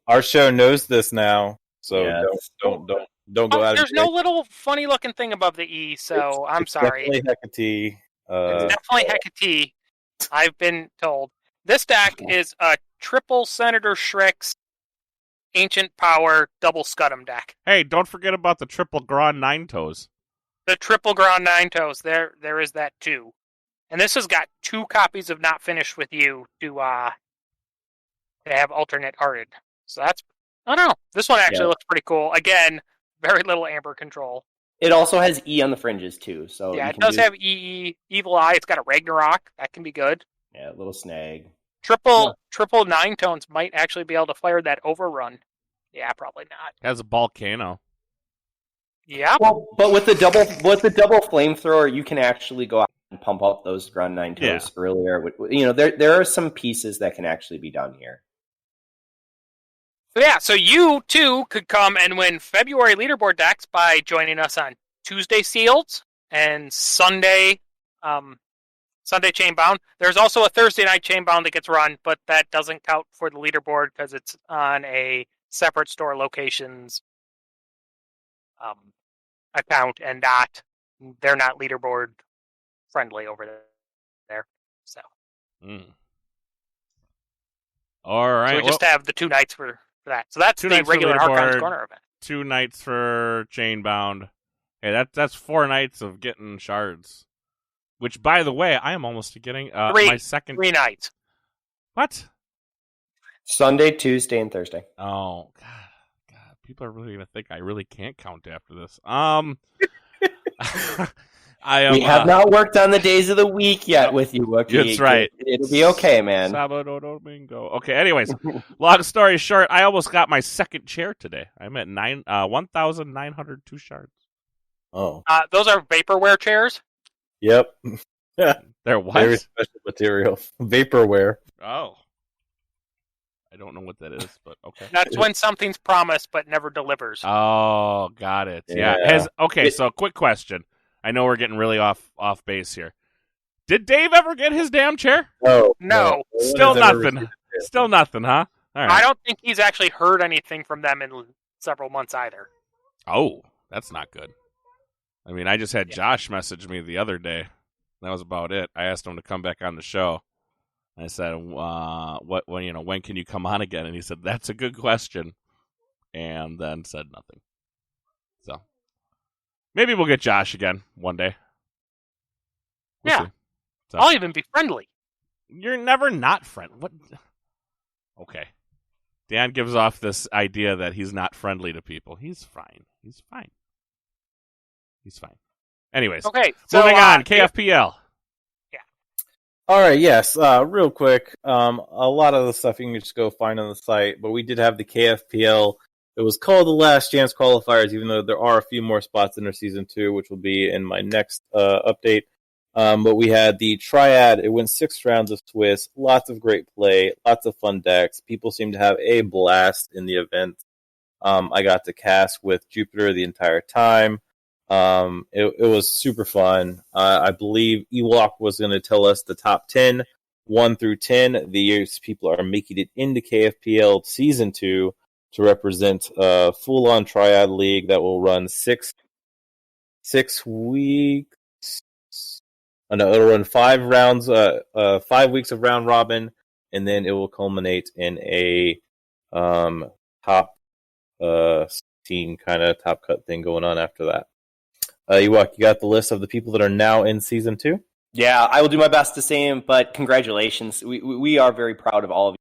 Our show knows this now, so Yeah. don't go out. there's no little funny looking thing above the E, so I'm sorry. Definitely Hecate. It's definitely Hecate. I've been told. This deck is a triple Senator Shrek's Ancient Power double Scud'em deck. Hey, don't forget about the triple Gron Nine Toes. The triple Ground Nine Toes. There is that too. And this has got 2 copies of Not Finished With You to have alternate arted. So that's, I don't know. This one actually looks pretty cool. Again, very little amber control. It also has E on the fringes too. So Yeah, it does have EE, Evil Eye. It's got a Ragnarok. That can be good. Yeah, a little snag. Triple 9 tones might actually be able to fire that overrun. Yeah, probably not. It has a volcano. Yeah. Well, but with the double flamethrower, you can actually go out and pump up those ground 9 toes earlier. You know, there are some pieces that can actually be done here. So yeah, so you too could come and win February leaderboard decks by joining us on Tuesday Sealed and Sunday Chainbound. There's also a Thursday night Chainbound that gets run, but that doesn't count for the leaderboard because it's on a separate store locations account and they're not leaderboard friendly over there. So All right. so we just have the 2 nights for that. So that's the regular Archons Corner event. 2 nights for Chainbound. Hey, that's 4 nights of getting shards. Which, by the way, I am almost getting my second. 3 nights. What? Sunday, Tuesday, and Thursday. Oh God! People are really gonna think I really can't count after this. We have not worked on the days of the week yet with you, Wookie. That's right. It'll be okay, man. Sábado domingo. Okay. Anyways, long story short, I almost got my second chair today. I'm at 1,902 shards. Oh, Those are vaporware chairs. yep. They're what? Very special material, vaporware. Oh. I don't know what that is, but okay. That's when something's promised but never delivers. Oh, got it. Yeah. So quick question. I know we're getting really off base here. Did Dave ever get his damn chair? Oh No. Still nothing. Still nothing, huh? All right. I don't think he's actually heard anything from them in several months either. Oh, that's not good. I mean, I just had Josh message me the other day. That was about it. I asked him to come back on the show. I said, when can you come on again? And he said, that's a good question. And then said nothing. So maybe we'll get Josh again one day. We'll see. So, I'll even be friendly. you're never not friendly. What? Okay. Dan gives off this idea that he's not friendly to people. He's fine. He's fine. Anyways. Okay. So, Moving on. KFPL. All right, yes. Real quick, a lot of the stuff you can just go find on the site, but we did have the KFPL. It was called the Last Chance Qualifiers, even though there are a few more spots in their Season 2, which will be in my next update. But we had the Triad. It went 6 rounds of Swiss. Lots of great play. Lots of fun decks. People seem to have a blast in the event. I got to cast with Jupiter the entire time. It was super fun. I believe Ewok was going to tell us the top 10, 1 through 10. These people are making it into KFPL Season 2 to represent a full-on Triad League that will run 6 weeks. Oh, no, it'll run 5 rounds, 5 weeks of round robin, and then it will culminate in a top 16 kind of top cut thing going on after that. Ewok, you got the list of the people that are now in Season 2? Yeah, I will do my best to say him, but congratulations. We are very proud of all of you.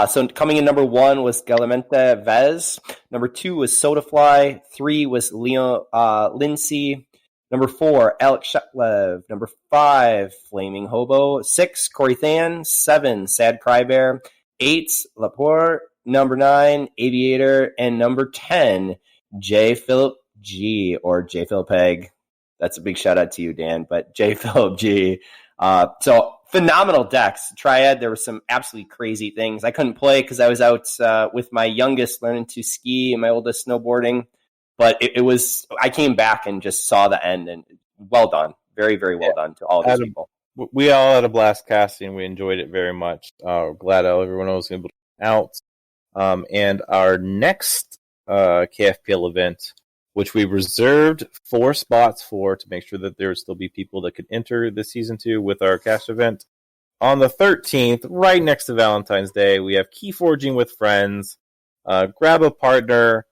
So coming in number 1 was Galamenta Vez. Number 2 was Sodafly. 3 was Leo Lindsay. Number 4, Alex Shetlev. Number 5, Flaming Hobo. 6, Corey Than. 7, Sad Crybear. 8, Laporte. Number 9, Aviator. And number 10, J. Philip G, or J. Philip Egg. That's a big shout out to you, Dan, but J. Philip G. So phenomenal decks. Triad, there were some absolutely crazy things. I couldn't play because I was out with my youngest learning to ski and my oldest snowboarding. But it was, I came back and just saw the end, and well done. Very, very well done to all these people. We all had a blast casting. We enjoyed it very much. Glad everyone was able to come out. And our next KFPL event, which we reserved 4 spots for to make sure that there would still be people that could enter this season 2 with our cash event. On the 13th, right next to Valentine's Day, we have Keyforging with Friends. Grab a partner.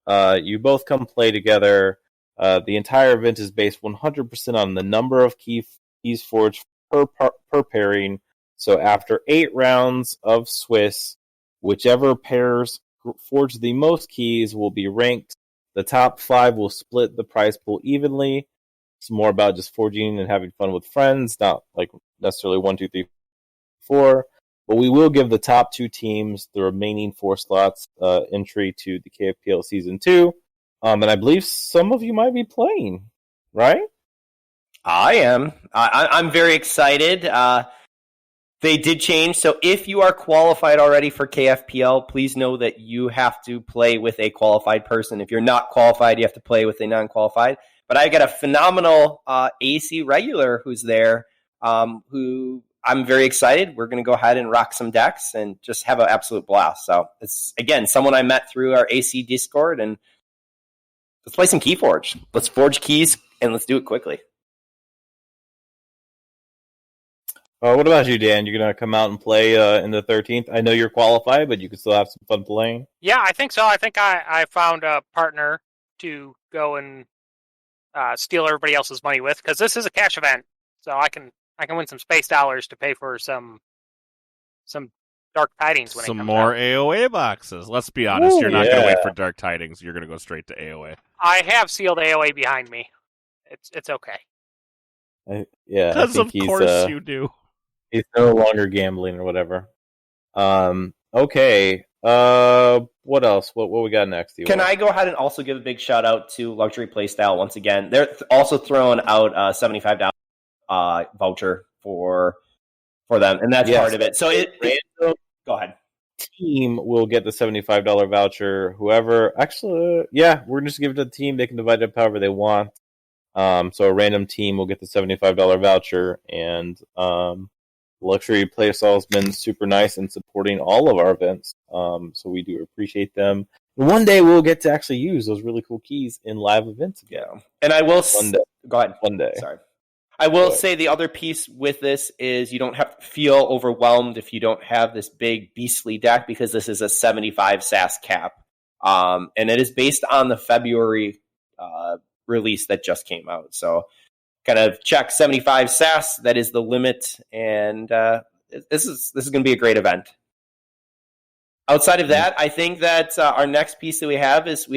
You both come play together. The entire event is based 100% on the number of keys forged per pairing. So after 8 rounds of Swiss, whichever pairs forge the most keys will be ranked. The top 5 will split the prize pool evenly. It's more about just forging and having fun with friends, not like necessarily 1, 2, 3, 4. But we will give the top 2 teams the remaining 4 slots entry to the KFPL Season 2. And I believe some of you might be playing, right? I am. I'm very excited. They did change. So if you are qualified already for KFPL, please know that you have to play with a qualified person. If you're not qualified, you have to play with a non-qualified. But I got a phenomenal AC regular who's there, who I'm very excited. We're going to go ahead and rock some decks and just have an absolute blast. So it's, again, someone I met through our AC Discord, and let's play some Keyforge. Let's forge keys, and let's do it quickly. What about you, Dan? You're going to come out and play in the 13th? I know you're qualified, but you can still have some fun playing. Yeah, I think so. I think I found a partner to go and steal everybody else's money with, because this is a cash event, so I can win some space dollars to pay for some Dark Tidings when it comes some more out. AOA boxes. Let's be honest, Ooh, you're not going to yeah. wait for Dark Tidings. You're going to go straight to AOA. I have sealed AOA behind me. It's okay. I Because think of course you do. He's no longer gambling or whatever. Okay. What else? What we got next? Can I go ahead and also give a big shout out to Luxury Playstyle once again? They're also throwing out a $75 voucher for them, and that's part of it. So go ahead. Team will get the $75 voucher. Whoever, actually, we're going to just give it to the team. They can divide it up however they want. So a random team will get the $75 voucher, and Luxury Playstyle has been super nice in supporting all of our events. So we do appreciate them. One day we'll get to actually use those really cool keys in live events again. Yeah. And I will go ahead. One day. Sorry. I will say the other piece with this is you don't have to feel overwhelmed if you don't have this big beastly deck, because this is a 75 SAS cap. And it is based on the February release that just came out. So kind of check 75 SAS. That is the limit. And this is going to be a great event. Outside of that, I think that our next piece that we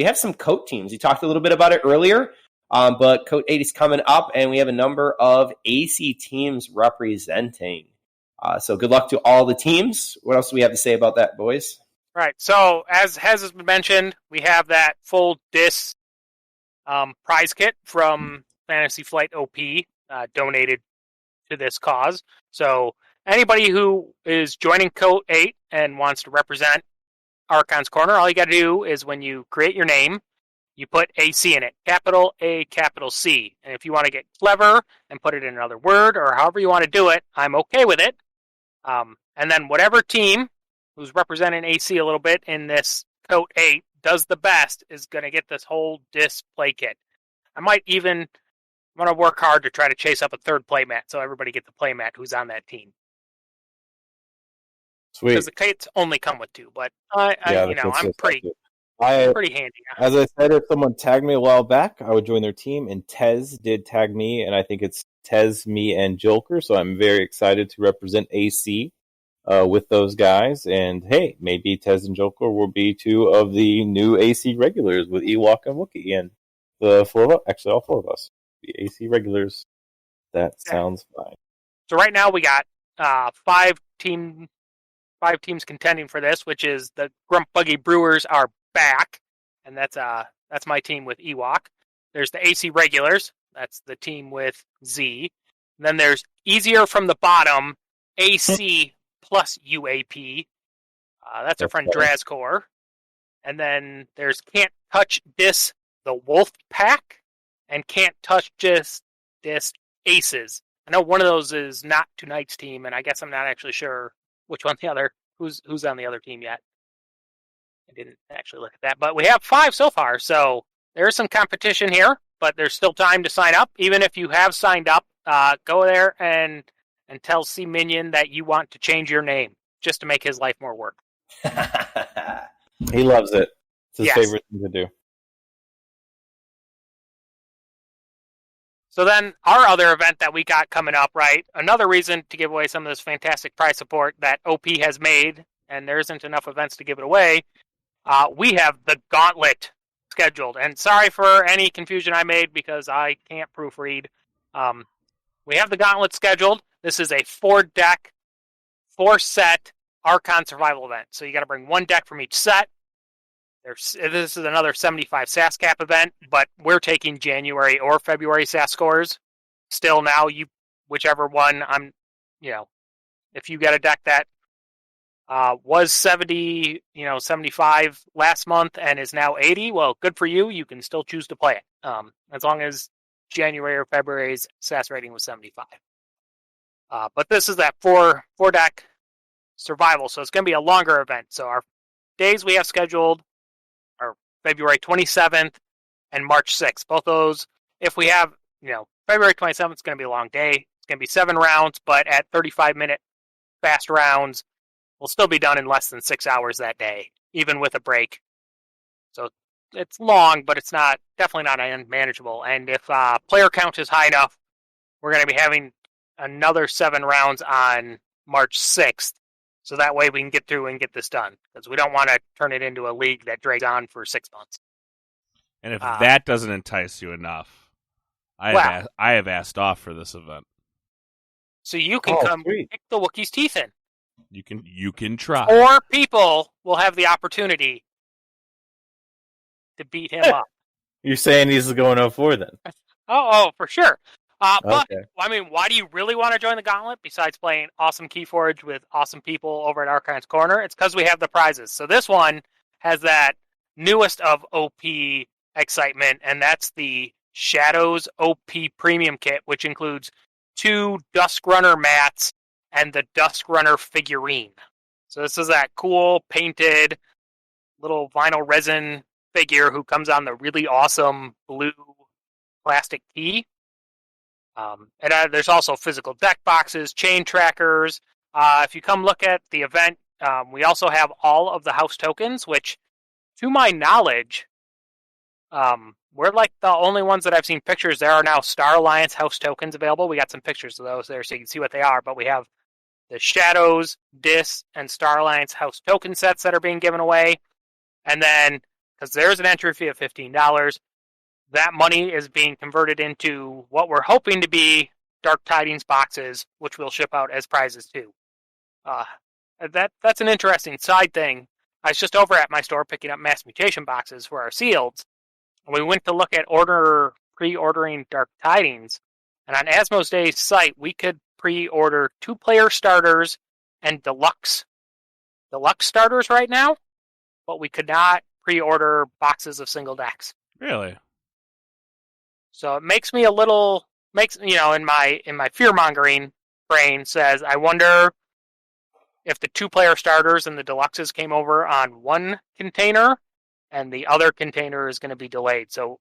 have some coat teams. You talked a little bit about it earlier. But Coat 8 is coming up, and we have a number of AC teams representing. So good luck to all the teams. What else do we have to say about that, boys? Right. So as has been mentioned, we have that full disc prize kit from Fantasy Flight OP donated to this cause. So anybody who is joining Coat 8 and wants to represent Archon's Corner, all you got to do is when you create your name, you put AC in it, capital A, capital C. And if you want to get clever and put it in another word or however you want to do it, I'm okay with it. And then whatever team who's representing AC a little bit in this Coat 8 does the best is going to get this whole disc play kit. I'm going to work hard to try to chase up a third playmat so everybody gets the playmat who's on that team. Sweet. Because the kits only come with 2, but I'm pretty handy. As I said, if someone tagged me a while back, I would join their team, and Tez did tag me, and I think it's Tez, me, and Joker, so I'm very excited to represent AC with those guys, and hey, maybe Tez and Joker will be 2 of the new AC regulars with Ewok and Wookie, and all 4 of us. the AC regulars. That sounds fine. So right now we got five teams contending for this, which is the Grump Buggy Brewers are back, and that's my team with Ewok. There's the AC Regulars, that's the team with Z. And then there's Easier from the Bottom, AC plus UAP. That's our friend Drazcor. And then there's Can't Touch Dis, the Wolf Pack, and Can't Touch Dis Aces. I know one of those is not tonight's team, and I guess I'm not actually sure which one the other who's on the other team yet. I didn't actually look at that, but we have 5 so far, so there's some competition here, but there's still time to sign up. Even if you have signed up, go there and tell C Minion that you want to change your name just to make his life more work. He loves it. It's his favorite thing to do. So then our other event that we got coming up, right? Another reason to give away some of this fantastic prize support that OP has made, and there isn't enough events to give it away. We have the Gauntlet scheduled. And sorry for any confusion I made because I can't proofread. We have the Gauntlet scheduled. This is a 4-deck, 4-set Archon survival event. So you got to bring 1 deck from each set. This is another 75 SAS cap event, but we're taking January or February SAS scores. Still now, whichever one if you get a deck that was 70, 75 last month and is now 80, well, good for you. You can still choose to play it. As long as January or February's SAS rating was 75. But this is that 4-deck survival, so it's going to be a longer event. So our days we have scheduled are February 27th and March 6th. Both those, if we have, February 27th, it's going to be a long day. It's going to be 7 rounds, but at 35-minute fast rounds, we'll still be done in less than 6 hours that day, even with a break. So it's long, but it's definitely not unmanageable. And if player count is high enough, we're going to be having another 7 rounds on March 6th. So that way we can get through and get this done. Because we don't want to turn it into a league that drags on for 6 months. And if that doesn't entice you enough, I have asked off for this event. So you can come kick the Wookie's teeth in. You can try. 4 people will have the opportunity to beat him up. You're saying he's going 0-4 then? Oh, for sure. But, okay. I mean, why do you really want to join the Gauntlet besides playing awesome Keyforge with awesome people over at Archon's Corner? It's because we have the prizes. So this one has that newest of OP excitement, and that's the Shadows OP Premium Kit, which includes 2 Dusk Runner mats and the Dusk Runner figurine. So this is that cool painted little vinyl resin figure who comes on the really awesome blue plastic key. And there's also physical deck boxes, chain trackers. If you come look at the event, we also have all of the house tokens, which, to my knowledge, we're like the only ones that I've seen pictures. There are now Star Alliance house tokens available. We got some pictures of those there so you can see what they are, but we have the Shadows, Dis, and Star Alliance house token sets that are being given away. And then, because there's an entry fee of $15, that money is being converted into what we're hoping to be Dark Tidings boxes, which we'll ship out as prizes too. That's an interesting side thing. I was just over at my store picking up mass mutation boxes for our sealeds, and we went to look at pre-ordering Dark Tidings, and on Asmodee's site, we could pre-order 2-player starters and deluxe starters right now, but we could not pre-order boxes of single decks. Really? So it makes me in my fear-mongering brain says, I wonder if the 2-player starters and the deluxes came over on one container and the other container is going to be delayed. So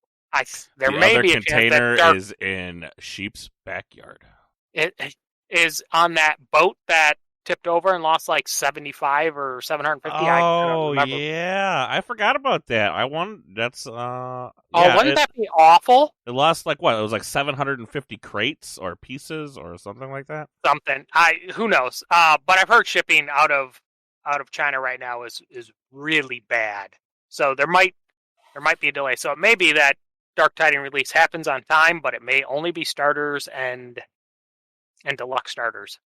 there may be a chance that the other container is in Sheep's backyard. It is on that boat that tipped over and lost like 75 or 750. I don't remember. Yeah, I forgot about that. Wouldn't that be awful? It lost like what? It was like 750 crates or pieces or something like that. Something. Who knows? But I've heard shipping out of China right now is really bad. So there might be a delay. So it may be that Dark Tiding release happens on time, but it may only be starters and deluxe starters.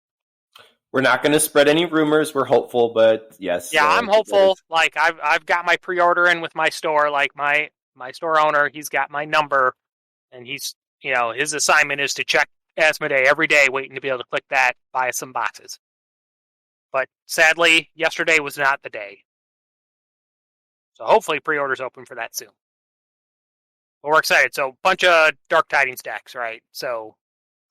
We're not going to spread any rumors. We're hopeful, but yes. Yeah, I'm hopeful. Like I've got my pre-order in with my store. Like my store owner, he's got my number, and he's his assignment is to check Asmodee every day, waiting to be able to click that, buy some boxes. But sadly, yesterday was not the day. So hopefully pre-order's open for that soon. But we're excited. So bunch of Dark Tidings decks, right? So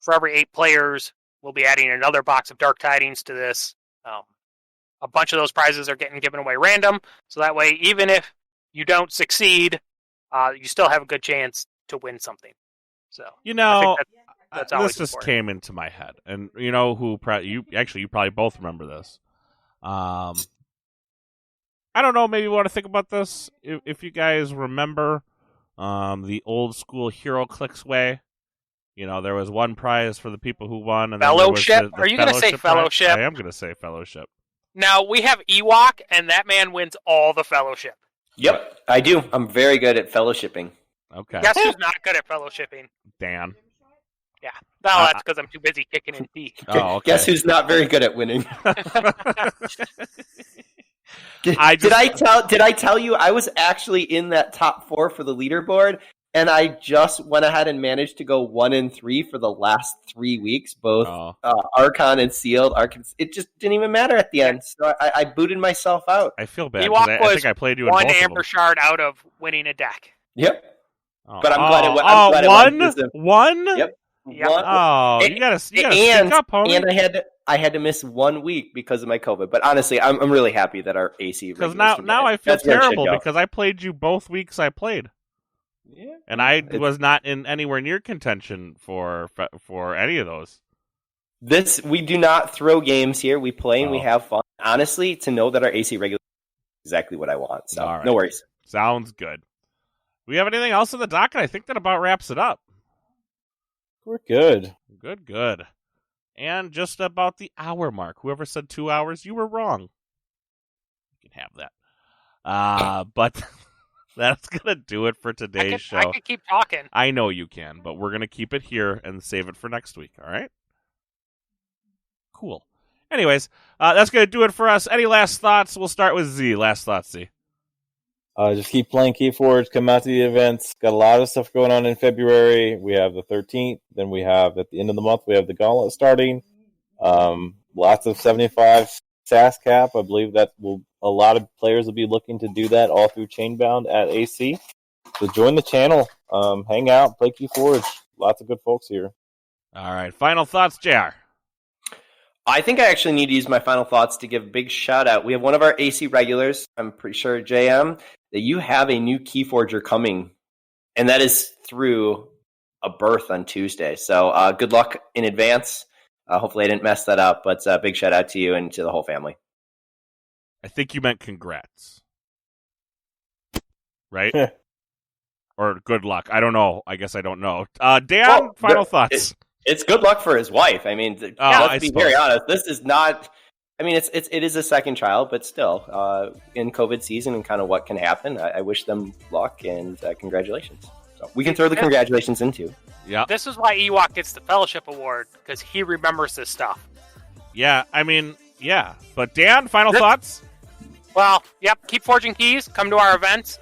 for every 8 players, we'll be adding another box of Dark Tidings to this. A bunch of those prizes are getting given away random. So that way, even if you don't succeed, you still have a good chance to win something. So I think that's always this just important. came into my head, and you know who? You probably both remember this. I don't know. Maybe you want to think about this. If you guys remember the old school Hero Clicks way, there was one prize for the people who won. And Fellowship? Are you going to say Fellowship? I am going to say Fellowship. Now, we have Ewok, and that man wins all the Fellowship. Yep, I do. I'm very good at fellowshipping. Okay. Guess who's not good at fellowshipping? Dan. Yeah. No, that's because I'm too busy kicking in teeth. Oh, okay. Guess who's not very good at winning? Did I tell you I was actually in that top 4 for the leaderboard, and I just went ahead and managed to go 1-3 for the last 3 weeks, both Archon and Sealed. It just didn't even matter at the end, so I booted myself out. I feel bad. Ewok I think I played you in one both Amber of them. Shard out of winning a deck. Yep. Oh. But I'm glad it went. I'm glad it went. One? Yep. Yep. One. Oh, you gotta speak up, homie. And I had to miss 1 week because of my COVID. But honestly, I'm really happy that our AC. Because now I feel terrible because I played you both weeks I played. Yeah. And I was not in anywhere near contention for any of those. We do not throw games here. We play and we have fun. Honestly, to know that our AC regular is exactly what I want. So right. No worries. Sounds good. We have anything else in the docket? I think that about wraps it up. We're good. Good. And just about the hour mark. Whoever said 2 hours, you were wrong. You can have that. But that's going to do it for today's show. I could keep talking. I know you can, but we're going to keep it here and save it for next week, all right? Cool. Anyways, that's going to do it for us. Any last thoughts? We'll start with Z. Last thoughts, Z. Just keep playing Keyforge, come out to the events. Got a lot of stuff going on in February. We have the 13th. Then we have, at the end of the month, we have the Gauntlet starting. Lots of 75 SAS cap. I believe that a lot of players will be looking to do that all through Chainbound at AC. So join the channel. Hang out, play Keyforge. Lots of good folks here. All right. Final thoughts, JR. I think I actually need to use my final thoughts to give a big shout out. We have one of our AC regulars, I'm pretty sure, JM, that you have a new Keyforger coming, and that is through a birth on Tuesday. So good luck in advance. Hopefully I didn't mess that up, but big shout out to you and to the whole family. I think you meant congrats. Right? Or good luck. I don't know. I guess I don't know. Dan, final thoughts. It's good luck for his wife. I mean, let's be very honest. This is not. I mean, it is a second child, but still, in COVID season and kind of what can happen. I wish them luck and congratulations. So we can throw the congratulations in too. Yeah. This is why Ewok gets the Fellowship Award, because he remembers this stuff. Yeah, I mean, yeah. But Dan, final thoughts? Well, yep. Keep forging keys. Come to our events.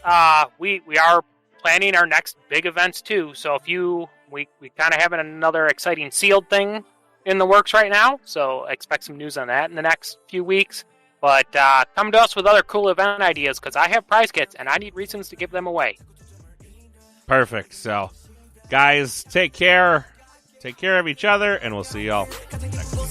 We are planning our next big events too. So if we kind of have another exciting sealed thing in the works right now, so expect some news on that in the next few weeks. But come to us with other cool event ideas, because I have prize kits, and I need reasons to give them away. Perfect. So, guys, take care. Take care of each other, and we'll see y'all next week.